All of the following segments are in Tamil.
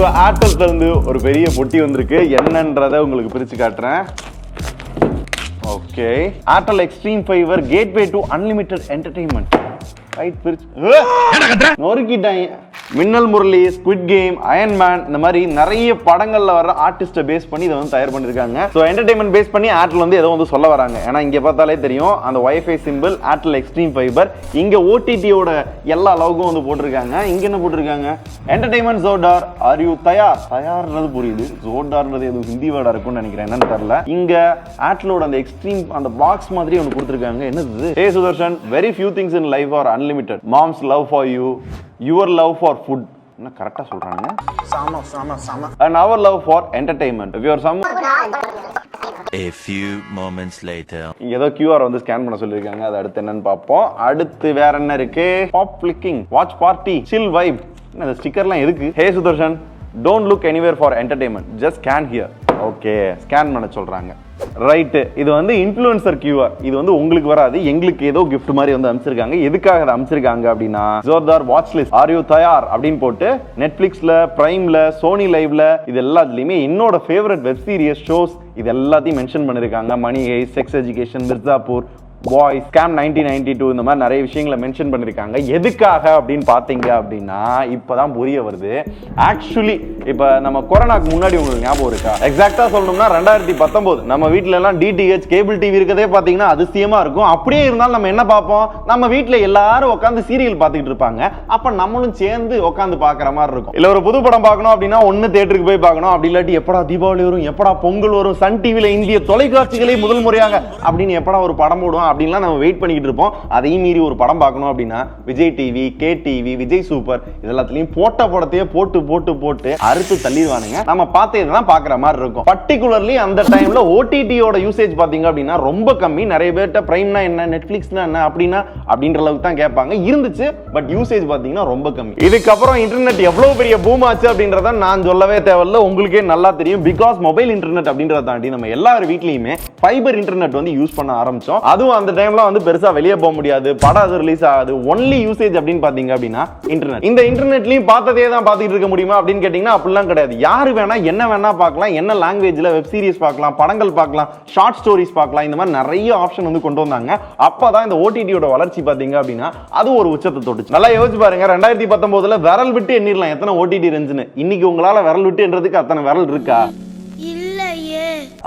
ஸோ ஏர்டெல்ல இருந்து ஒரு பெரிய பொட்டி வந்திருக்கு, என்னன்றதை உங்களுக்கு பிரிச்சு காட்டுறேன். Okay, Airtel Xstream Fiber gateway to unlimited entertainment. Right, பிரிச்சு நொறுக்கிட்டாங்க. Minnal Murali, Squid Game, Iron Man, இந்த மாதிரி நிறைய படங்கள்ல வர ஆர்டிஸ்ட பேஸ் பண்ணி இதை வந்து தயார் பண்ணிருக்காங்க. ஸோ என்டர்டைன்மெண்ட் பேஸ் பண்ணி ஏர்டெல் வந்து ஏதோ வந்து சொல்ல வராங்க. ஏன்னா இங்க பார்த்தாலே தெரியும் அந்த wifi simple Airtel Xstream fibre. இங்க ஓடிடியோட எல்லா லோகோவும் வந்து போட்டிருக்காங்க. இங்க என்ன போட்டிருக்காங்க? என்டர்டைன்மெண்ட் ஜோடார் ஆர் யூ தயார். தயார்ன்றது புரியுது, ஜோடார்ன்றது எதுவும் ஹிந்தி வேர்டா இருக்கும்னு நினைக்கிறேன், என்னன்னு தெரியல. இங்க ஏர்டெலோட அந்த எக்ஸ்ட்ரீம் அந்த பாக்ஸ் மாதிரி ஒன்று கொடுத்துருக்காங்க. என்னது? Hey Sudarshan, very few things in life are unlimited. Moms love for you, your love for food. என்ன கரெக்டா சொல்றாங்க? சாமா சாமா சாமா. And our love for entertainment. If you are some A few moments later. இங்க ஏதோ QR வந்து ஸ்கேன் பண்ண சொல்லிருக்காங்க. அது அடுத்து என்னன்னு பாப்போம். அடுத்து வேற என்ன இருக்கு? Pop flicking, watch party, chill vibe. இந்த ஸ்டிக்கர்லாம் எதுக்கு? Hey Sudarshan, don't look anywhere for entertainment, just scan here. Okay, scan பண்ண சொல்றாங்க. ரைட், இது வந்து இன்ஃப்ளூயன்சர் QR. இது வந்து உங்களுக்கு வராது, எங்களுக்கு ஏதோ கிஃப்ட் மாதிரி வந்து அனுப்பிச்சிருக்காங்க. எதுக்காக அதை அனுப்பிச்சிருக்காங்க அப்படின்னா, ஜோர்தார் வாட்ச் லிஸ்ட் ஆர் யூ தயார் அப்படின்னு போட்டு நெட்ஃபிளிக்ஸ்ல, பிரைம்ல, சோனி லைவ்ல இது எல்லாத்துலயுமே என்னோட ஃபேவரட் வெப் சீரிஸ், ஷோஸ் இது எல்லாத்தையும் மென்ஷன் பண்ணிருக்காங்க. Money heist, sex education, Mirzapur, boys, scam 1992, இந்த மாதிரி நிறைய விஷயங்களை மென்ஷன் பண்ணிருக்காங்க. எதுக்காக அப்படின்னு பாத்தீங்க அப்படின்னா, இப்பதான் புரிய வருது. ஆக்சுவலி இப்ப நம்ம கொரோனாக்கு முன்னாடி உங்களுக்கு ஞாபகம் இருக்கா? எக்ஸாக்டா சொல்லணும்னா 2019 நம்ம வீட்ல எல்லாம் டிடிஹெச் கேபிள் டிவி இருக்கதே பாத்தீங்கன்னா அதிசயமா இருக்கும். அப்படியே இருந்தாலும் நம்ம என்ன பார்ப்போம்? நம்ம வீட்ல எல்லாரும் உட்காந்து சீரியல் பார்த்துட்டு இருப்பாங்க. அப்ப நம்மளும் சேர்ந்து உட்காந்து பாக்குற மாதிரி இருக்கும். இல்ல ஒரு புது படம் பார்க்கணும் அப்படின்னா ஒன்னு தியேட்டருக்கு போய் பார்க்கணும், அப்படி இல்லாட்டி எப்படா தீபாவளி வரும், எப்படா பொங்கல் வரும், சன் டிவில இந்திய தொலைக்காட்சிகளே முதல் முறையாக அப்படின்னு எப்படா ஒரு படம் போடுவோம் அப்படின்லாம் நம்ம வெயிட் பண்ணிக்கிட்டு இருப்போம். அதையும் மீறி ஒரு படம் பார்க்கணும் அப்படின்னா Vijay TV, K TV, Vijay super இதெல்லாத்தையும் போட்ட படத்தையே போட்டு போட்டு போட்டு அறுத்து தள்ளிடுவானுங்க. நம்ம பார்த்ததெல்லாம் பார்க்குற மாதிரி இருக்கும். பர்டிகுலர்லி அந்த டைம்ல ஓடிடியோட யூசேஜ் பார்த்தீங்க அப்படின்னா ரொம்ப கம்மி. நிறைய பேர்ட்ட பிரைம்னா என்ன, நெட்ஃபிளிக்ஸ்னா என்ன அப்படின்னா அப்படின்ற அளவுக்கு தான் கேட்பாங்க. இருந்துச்சு, பட் யூசேஜ் பார்த்தீங்கன்னா ரொம்ப கம்மி. இதுக்கப்புறம் இன்டர்நெட் எவ்வளவு பெரிய பூம் ஆச்சு அப்படின்றத நான் சொல்லவே தேவையில்ல, உங்களுக்கே நல்லா தெரியும். பிகாஸ் மொபைல் இன்டர்நெட் அப்படின்றத தாண்டி நம்ம எல்லார் வீட்லயுமே ஃபைபர் இன்டர்நெட் வந்து யூஸ் பண்ண ஆரம்பிச்சோம். அதுவும் அந்த டைம்ல வந்து பெருசா வெளியே போக முடியாது, படம் அது ரிலீஸ் ஆகாது. ஒன்லி யூசேஜ் அப்படின்னு பாத்தீங்க அப்படின்னா இன்டர்நெட். இந்த இன்டர்நெட்லயும் பார்த்ததே தான் பார்த்துட்டு இருக்க முடியுமா அப்படின்னு கேட்டீங்கன்னா அப்படிலாம் கிடையாது. யாரு வேணா என்ன வேணா பார்க்கலாம், என்ன லாங்குவேஜ்ல வெப் சீரிஸ் பார்க்கலாம், படங்கள் பார்க்கலாம், ஷார்ட் ஸ்டோரிஸ் பார்க்கலாம். இந்த மாதிரி நிறைய ஆப்ஷன் வந்து கொண்டு வந்தாங்க. அப்பதான் இந்த ஓடிடியோட வளர்ச்சி பாத்தீங்க அப்படின்னா அது ஒரு உச்சத்தை தொட்டுச்சு. நல்லா யோசிச்சு பாருங்க, 2019 விரல் விட்டு எண்ணிடலாம் எத்தனை ஓடிடி இருந்துச்சுன்னு. இன்னைக்கு உங்களால விரல் விட்டு எண்றதுக்கு அத்தனை விரல் இருக்கா?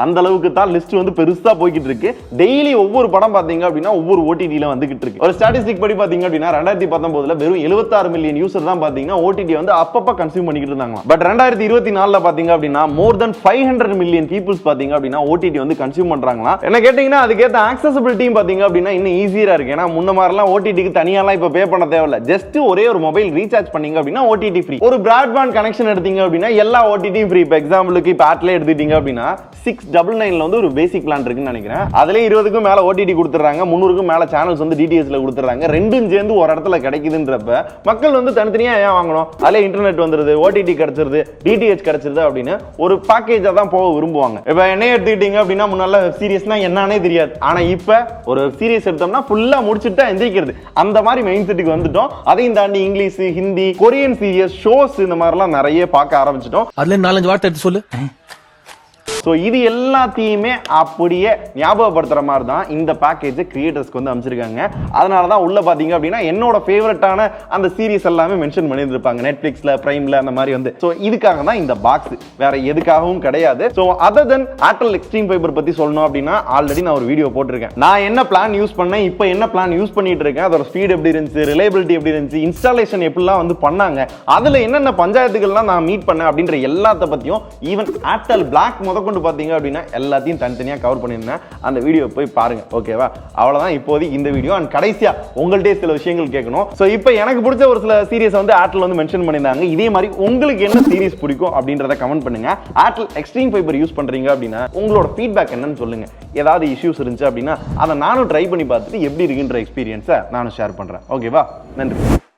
அந்த அளவுக்கு தான் லிஸ்ட் வந்து பெருசா போய்கிட்டு இருக்கு. டெய்லி ஒவ்வொரு படம் பாத்தீங்க அப்படின்னா ஒவ்வொரு ஓடிடில வந்துகிட்டு இருக்கு. ஒரு ஸ்டாட்டிஸ்டிக் படி பாத்தீங்க அப்படின்னா 2019 வெறும் 76 மில்லியன் யூசர் தான் பாத்தீங்கன்னா ஓடிடி வந்து அப்பப்ப கன்சியூம் பண்ணிக்கிட்டு இருந்தாங்க. பட் 2024 பாத்தீங்க அப்படின்னா மோர் தென் 500 மில்லியன் பீப்புள்ஸ் பாத்தீங்க அப்படின்னா ஓடிடி வந்து கன்சியூம் பண்றாங்களா. என்ன கேட்டீங்கன்னா அதுக்கேற்ற ஆக்சஸபிலிட்டியும் பாத்தீங்க அப்படின்னா இன்னும் ஈஸியா இருக்கு. ஏன்னா முன்ன மாதிரிலாம் ஓடிடிக்கு தனியாலாம் இப்ப பே பண்ண தேவையில்ல. ஜஸ்ட் ஒரே ஒரு மொபைல் ரீசார்ஜ் பண்ணீங்க அப்படின்னா ஓடிடி ஃப்ரீ. ஒரு பிராட்பேண்ட் கனெக்ஷன் எடுத்தீங்க அப்படின்னா எல்லா ஓடிடியும் ஃப்ரீ. இப்போ எக்ஸாம்பிளுக்கு இப்போ ஏர்டெல் எடுத்துட்டீங்க அப்படின்னா 699 வந்து ஒரு பேசிக் பிளான் இருக்குன்னு நினைக்கிறேன். அதுல 20க்கும் மேல ஓடிடி கொடுத்துறாங்க, 300க்கும் மேல சேனல்ஸ் வந்து டிடிஎச்ல கொடுத்துறாங்க. ரெண்டும் சேர்ந்து ஒரு இடத்துல கிடைக்குதுன்றப்ப மக்கள் வந்து தனித்தனியா ஏன் வாங்கணும்? அதுல இன்டர்நெட் வந்துருது, ஓடிடி கிடைச்சிருது, டிடிஎச் கிடைச்சிருது அப்படின்னு ஒரு பேக்கேஜா தான் போக விரும்புவாங்க. இப்ப என்ன எடுத்துக்கிட்டீங்க அப்படின்னா முன்னால வெப் சீரிஸ்னா என்னன்னே தெரியாது. ஆனா இப்ப ஒரு வெப் சீரிஸ் எடுத்தோம்னா ஃபுல்லா முடிச்சுட்டு எந்திரிக்கிறது, அந்த மாதிரி மைண்ட் செட்டுக்கு வந்துட்டோம். அதையும் தாண்டி English, Hindi, Korean series, shows இந்த மாதிரிலாம் நிறைய பார்க்க ஆரம்பிச்சிட்டோம். அதுல 4-5 வார்த்தை எடுத்து சொல்லு. ஸோ இது எல்லாத்தையுமே அப்படியே ஞாபகப்படுத்துற மாதிரி தான் இந்த பேக்கேஜ் கிரியேட்டர்ஸ்க்கு வந்து அமைச்சிருக்காங்க. அதனால தான் உள்ள பாத்தீங்க அப்படின்னா என்னோட ஃபேவரட்டான அந்த சீரிஸ் எல்லாமே மென்ஷன் பண்ணியிருப்பாங்க நெட்ஃபிளிக்ஸ்ல, பிரைம்ல அந்த மாதிரி வந்து. ஸோ இதுக்காக தான் இந்த பாக்ஸ், வேற எதுக்காகவும் கிடையாது. ஸோ அதர் தென் ஏர்டெல் எக்ஸ்ட்ரீம் ஃபைபர் பத்தி சொல்லணும் அப்படின்னா ஆல்ரெடி நான் ஒரு வீடியோ போட்டிருக்கேன். நான் என்ன பிளான் யூஸ் பண்ணேன், இப்போ என்ன பிளான் யூஸ் பண்ணிட்டு இருக்கேன், அதோட ஸ்பீட் எப்படி இருந்துச்சு, ரிலையபிலிட்டி எப்படி இருந்துச்சு, இன்ஸ்டாலேஷன் எப்படிலாம் வந்து பண்ணாங்க, அதுல என்னென்ன பஞ்சாயத்துகள்லாம் நான் மீட் பண்ணேன் அப்படின்ற எல்லாத்த பத்தியும், ஈவன் ஏர்டெல் பிளாக் முதற்கொண்டு பாத்தீங்க அப்படின்னா எல்லாத்தையும் தனித்தனியா கவர் பண்ணிருந்தேன். அந்த வீடியோ போய் பாருங்க, ஓகேவா? அவ்வளவுதான் இப்போதைக்கு இந்த வீடியோ. அண்ட் கடைசியா உங்கள்கிட்ட சில விஷயங்கள் கேட்கணும். சோ இப்போ எனக்கு பிடிச்ச ஒரு சில சீரிஸ் வந்து ஏர்டெல் வந்து மென்ஷன் பண்ணியிருந்தாங்க. இதே மாதிரி உங்களுக்கு என்ன சீரிஸ் பிடிக்கும் அப்படின்றத கமெண்ட் பண்ணுங்க. ஏர்டெல் எக்ஸ்ட்ரீம் ஃபைபர் யூஸ் பண்றீங்க அப்படின்னா உங்களோட ஃபீட்பேக் என்னன்னு சொல்லுங்க. ஏதாவது இஷ்யூஸ் இருந்துச்சு அப்படின்னா அதை நானும் ட்ரை பண்ணி பார்த்துட்டு எப்படி இருக்குன்ற எக்ஸ்பீரியன்ஸை நானும் ஷேர் பண்றேன். ஓகேவா? நன்றி.